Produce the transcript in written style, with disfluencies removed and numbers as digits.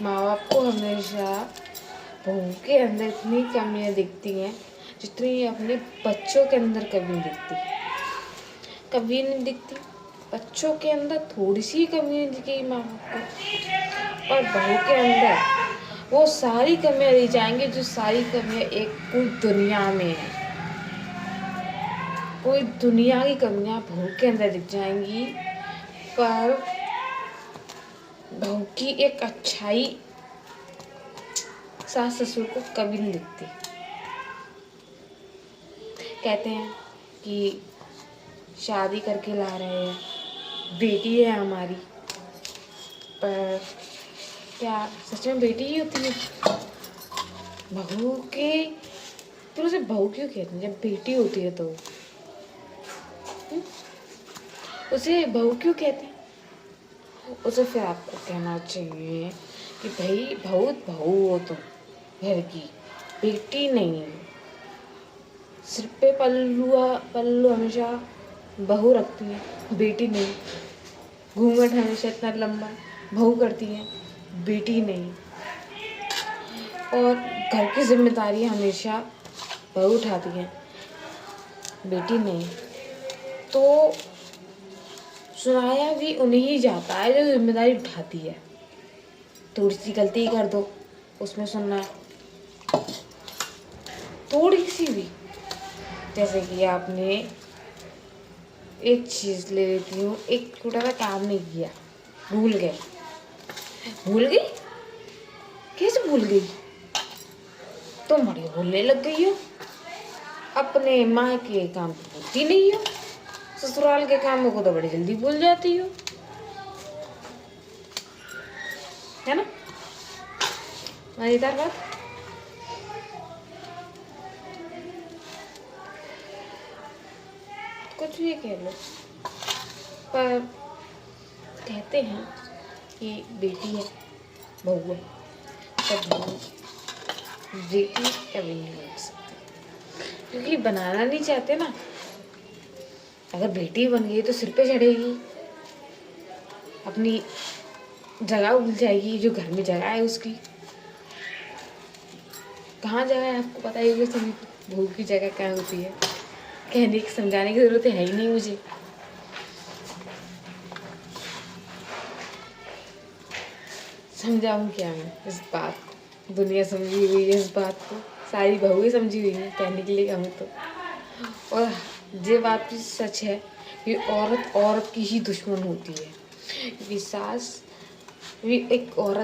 माँ बाप को हमेशा बहू के अंदर इतनी कमियां दिखती हैं जितनी अपने बच्चों के अंदर कभी नहीं दिखती। कभी नहीं दिखती। बच्चों के अंदर थोड़ी सी कमी दिखेगी माँ बाप को, पर बहू के अंदर वो सारी कमियां दिख जाएंगी जो सारी कमियां एक पूरी दुनिया में है। कोई दुनिया की कमियां बहू के अंदर दिख जाएंगी, पर बहू की एक अच्छाई सास ससुर को कभी नहीं दिखती। कहते हैं कि शादी करके ला रहे हैं, बेटी है हमारी, पर क्या सच में बेटी ही होती है? बहू के फिर उसे बहू क्यों कहते हैं जब बेटी होती है तो? उसे बहू क्यों कहते हैं? उसे फिर आपको कहना चाहिए कि भाई बहू हो तुम घर की, बेटी नहीं। सिर पे पल्लू हमेशा बहू रखती है, बेटी नहीं। घूंघट हमेशा इतना लंबा बहू करती है, बेटी नहीं। और घर की जिम्मेदारी हमेशा बहू उठाती है, बेटी नहीं। तो सुनाया भी उन्हें ही जाता है जो जिम्मेदारी उठाती है। थोड़ी सी गलती कर दो उसमें सुनना है, थोड़ी सी भी। जैसे कि आपने एक चीज ले लेती हूँ, एक छोटा सा काम नहीं किया, भूल गई। कैसे भूल गई? तुम बड़ी भूलने लग गई हो। अपने माँ के काम तो भूलती नहीं हो, ससुराल के कामों को तो बड़ी जल्दी भूल जाती हो, है ना? मजेदार बात। कुछ भी कह लो, पर कहते हैं कि बेटी है, बहू है, पर बहू बेटी कभी नहीं बन सकती, क्योंकि बनाना नहीं चाहते ना। अगर बेटी बन गई तो सिर पे चढ़ेगी, अपनी जगह भूल जाएगी, जो घर में जगह है उसकी। कहाँ जगह है आपको पता ही होगा सभी को, बहू की जगह कहाँ होती है। कहने की समझाने की जरूरत है ही नहीं मुझे। समझाऊं क्या मैं इस बात को? दुनिया समझी हुई है इस बात को, सारी बहुएं समझी हुई हैं कहने के लिए कहूँ तो। और ये बात भी सच है कि औरत की ही दुश्मन होती है। क्योंकि सास भी एक औरत